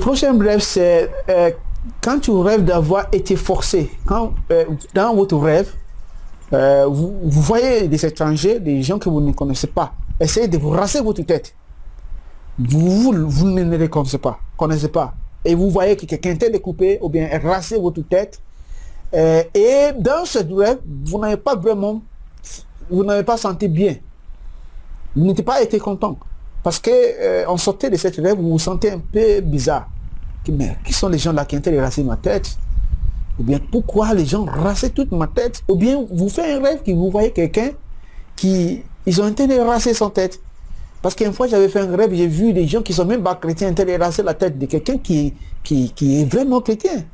prochain rêve, c'est quand tu rêves d'avoir été forcé. Quand dans votre rêve, vous voyez des étrangers, des gens que vous ne connaissez pas. Essayez de vous raser votre tête. Vous ne les connaissez pas. Et vous voyez que quelqu'un t'a découpé ou bien raser votre tête. Et dans ce rêve, vous n'avez pas senti bien. Vous n'êtes pas été content. Parce que on sortait de cette rêve, vous vous sentez un peu bizarre. Mais qui sont les gens là qui ont été raser ma tête? Ou bien pourquoi les gens raser toute ma tête? Ou bien vous faites un rêve que vous voyez quelqu'un qui ils ont été raser son tête. Parce qu'une fois j'avais fait un rêve, j'ai vu des gens qui sont même pas chrétiens ont raser la tête de quelqu'un qui est vraiment chrétien.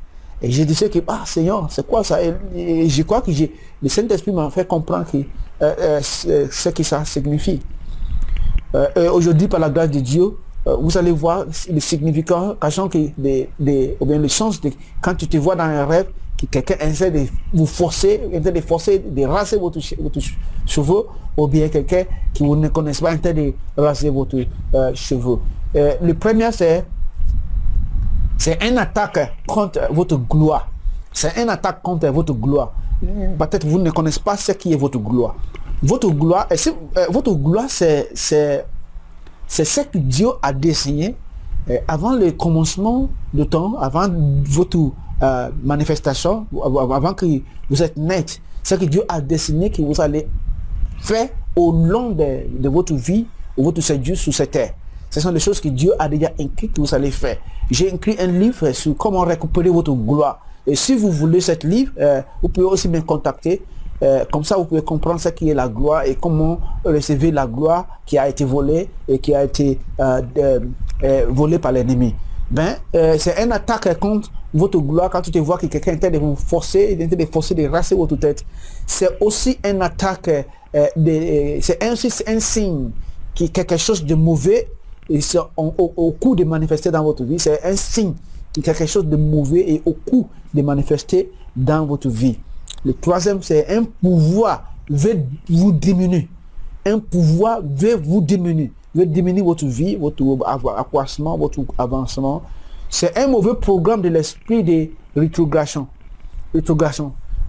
Et j'ai dit que Seigneur, c'est quoi ça? Et je crois que le Saint-Esprit m'a fait comprendre ce que ça signifie. Aujourd'hui, par la grâce de Dieu, vous allez voir le significant, cachant que ou bien le sens de quand tu te vois dans un rêve, que quelqu'un essaie de vous forcer, de raser votre cheveux, ou bien quelqu'un qui vous ne connaisse pas essaie de raser votre cheveux. Le premier, c'est une attaque contre votre gloire. C'est une attaque contre votre gloire. Peut-être vous ne connaissez pas ce qui est votre gloire. Votre gloire, c'est ce que Dieu a dessiné avant le commencement de temps, avant votre manifestation, avant que vous êtes net. Ce que Dieu a dessiné que vous allez faire au long de votre vie, ou votre séjour sur cette terre. Ce sont des choses que Dieu a déjà écrit que vous allez faire. J'ai écrit un livre sur comment récupérer votre gloire. Et si vous voulez ce livre, vous pouvez aussi me contacter. Comme ça, vous pouvez comprendre ce qui est la gloire et comment recevoir la gloire qui a été volée et qui a été volée par l'ennemi. C'est une attaque contre votre gloire quand tu te vois que quelqu'un essaie de vous forcer, de raser votre tête. C'est aussi une attaque, c'est un signe qui est quelque chose de mauvais et au coup de manifester dans votre vie. C'est un signe qui est quelque chose de mauvais et au coup de manifester dans votre vie. Le troisième, c'est un pouvoir veut vous diminuer. Un pouvoir veut vous diminuer. Veut diminuer votre vie, votre accroissement, votre avancement. C'est un mauvais programme de l'esprit de rétrogradation.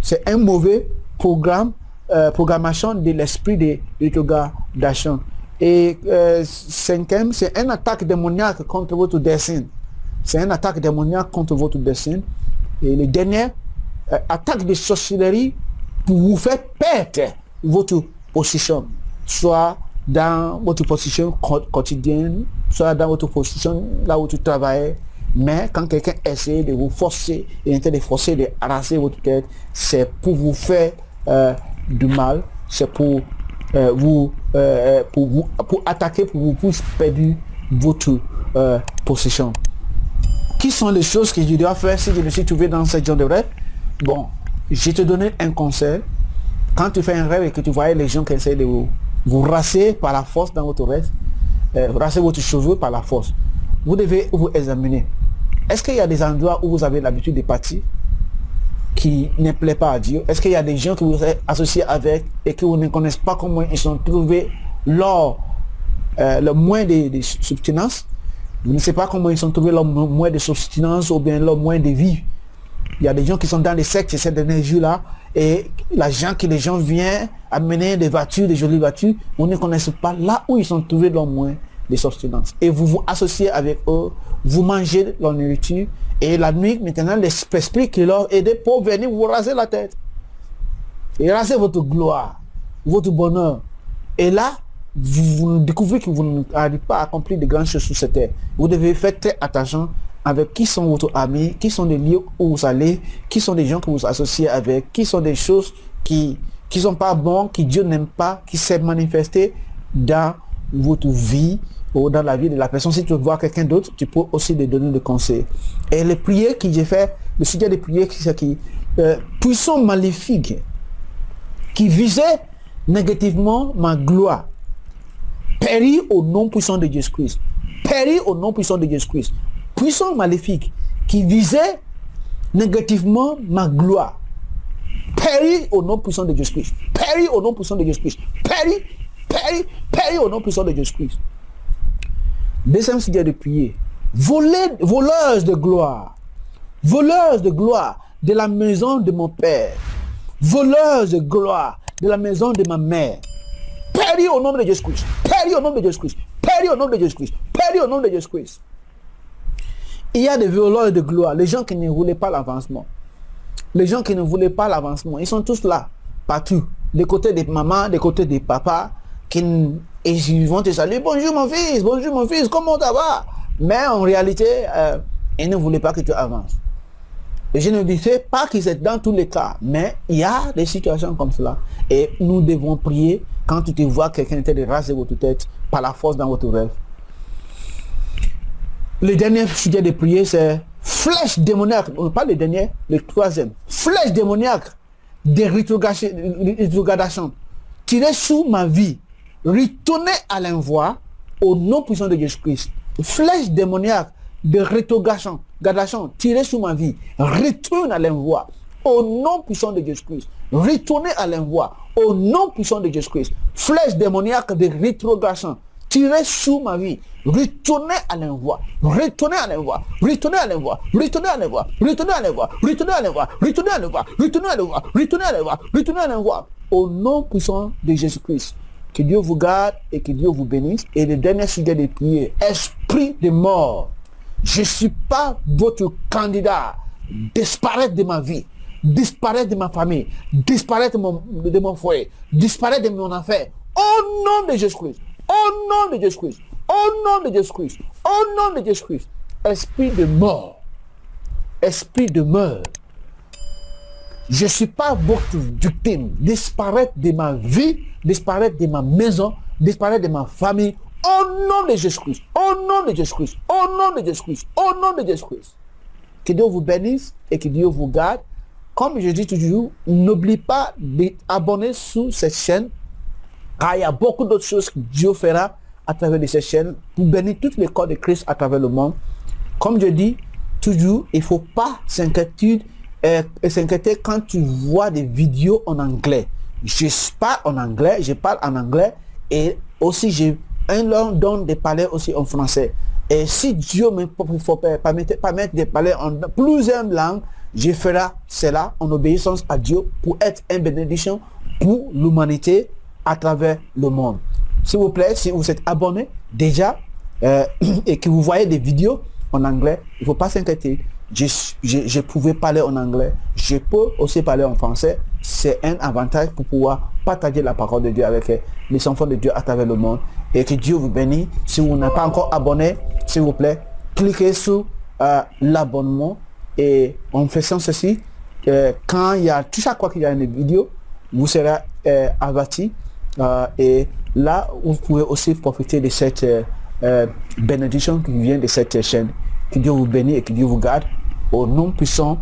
C'est un mauvais programmation de l'esprit de rétrogradation. Et cinquième, c'est une attaque démoniaque contre votre destin. C'est une attaque démoniaque contre votre destin. Et le dernier, attaque de sorcellerie pour vous faire perdre votre position, soit dans votre position quotidienne, soit dans votre position là où tu travailles. Mais quand quelqu'un essaie de vous forcer et de forcer de raser votre tête, c'est pour vous faire du mal, c'est pour attaquer, pour vous perdre votre position. Qui sont les choses que je dois faire si je me suis trouvé dans ce genre de rêve? Bon, je te donne un conseil. Quand tu fais un rêve et que tu vois les gens qui essaient de vous raser par la force dans votre rêve, raser votre cheveux par la force, vous devez vous examiner. Est-ce qu'il y a des endroits où vous avez l'habitude de partir qui ne plaît pas à Dieu? Est-ce qu'il y a des gens que vous êtes associés avec et que vous ne connaissez pas comment ils sont trouvés lors le moins de substance? Vous ne savez pas comment ils sont trouvés leur moins de substance ou bien leur moins de vie. Il y a des gens qui sont dans les sectes ces derniers jours-là et les gens viennent amener des voitures, des jolies voitures. On ne connaît pas là où ils sont trouvés leur moins de substance. Et vous vous associez avec eux, vous mangez leur nourriture et la nuit, maintenant, l'esprit qui leur aide pour venir vous raser la tête. Et raser votre gloire, votre bonheur. Et là, vous découvrez que vous n'arrivez pas à accomplir de grandes choses sur cette terre. Vous devez faire très attention avec qui sont votre amis, qui sont les lieux où vous allez, qui sont les gens que vous associez avec, qui sont des choses qui sont pas bons, que Dieu n'aime pas, qui s'est manifesté dans votre vie ou dans la vie de la personne. Si tu vois quelqu'un d'autre, tu peux aussi lui donner des conseils. Et les prières que j'ai fait, le sujet des prières, c'est qui puissants maléfiques qui visaient négativement ma gloire. Péris au nom puissant de Jésus-Christ. Péris au nom puissant de Jésus-Christ. Puissant maléfique qui visait négativement ma gloire. Péris au nom puissant de Jésus-Christ. Péris au nom puissant de Jésus-Christ. Péris au nom puissant de Jésus-Christ. Deuxième sujet de prier. voleuse de gloire, voleuse de gloire de la maison de mon père, voleuse de gloire de la maison de ma mère. Péris au nom de Jésus-Christ, péris au nom de Jésus-Christ, péris au nom de Jésus-Christ, péris au nom de Jésus-Christ. Il y a des voleurs de gloire, les gens qui ne voulaient pas l'avancement. Les gens qui ne voulaient pas l'avancement, ils sont tous là, partout. Des côtés des mamans, des côtés des papas, et ils vont te saluer. Bonjour mon fils, comment ça va? Mais en réalité, ils ne voulaient pas que tu avances. Et je ne disais pas que c'est dans tous les cas, mais il y a des situations comme cela. Et nous devons prier quand tu te vois quelqu'un te raser votre tête par la force dans votre rêve. Le dernier sujet de prière, c'est flèche démoniaque. Pas le dernier, le troisième. Flèche démoniaque de rétrogradation. Tirez sous ma vie. Retournez à l'envoi au nom puissant de Jésus-Christ. Flèche démoniaque de rétrogradation. Tirez sous ma vie. Retourne à l'envoi au nom puissant de Jésus-Christ. Retournez à l'envoi au nom puissant de Jésus-Christ. Flèche démoniaque de rétrogradation. Tirez sous ma vie. Retournez à l'envoi. Retournez à l'envoi. Retournez à l'envoi. Retournez à l'envoi. Retournez à l'envoi. Retournez à l'envoi. Retournez à l'envoi. Retournez à l'envoi. Retournez à l'envoi. Retournez à l'envoi. Au nom puissant de Jésus-Christ. Que Dieu vous garde et que Dieu vous bénisse. Et le dernier sujet de prière. Esprit de mort. Je ne suis pas votre candidat. Disparaître de ma vie. Disparaître de ma famille. Disparaître de mon foyer. Disparaître de mon affaire. Au nom de Jésus-Christ. Au nom de Jésus-Christ. Au nom de Jésus-Christ. Au nom de Jésus-Christ. Esprit de mort. Esprit de mort. Je ne suis pas votre victime. Disparaître de ma vie. Disparaître de ma maison. Disparaître de ma famille. Au nom de Jésus-Christ. Au nom de Jésus-Christ. Au nom de Jésus-Christ. Au nom de Jésus-Christ. Que Dieu vous bénisse et que Dieu vous garde. Comme je dis toujours, n'oublie pas d'abonner sur cette chaîne. Car il y a beaucoup d'autres choses que Dieu fera à travers de cette chaîne pour bénir toutes les corps de Christ à travers le monde. Comme je dis toujours, il ne faut pas s'inquiéter quand tu vois des vidéos en anglais. Je parle en anglais, je parle en anglais et aussi j'ai un long don de parler aussi en français. Et si Dieu me permet de parler en plusieurs langues, je ferai cela en obéissance à Dieu pour être une bénédiction pour l'humanité à travers le monde. S'il vous plaît, si vous êtes abonné déjà et que vous voyez des vidéos en anglais, il ne faut pas s'inquiéter. Je pouvais parler en anglais, je peux aussi parler en français. C'est un avantage pour pouvoir partager la parole de Dieu avec les enfants de Dieu à travers le monde. Et que Dieu vous bénisse. Si vous n'êtes pas encore abonné, s'il vous plaît, cliquez sur l'abonnement. Et en faisant ceci, quand il y a, chaque fois qu'il y a une vidéo, vous serez averti. Et là, vous pouvez aussi profiter de cette bénédiction qui vient de cette chaîne. Que Dieu vous bénisse et que Dieu vous garde au nom puissant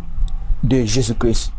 de Jésus-Christ.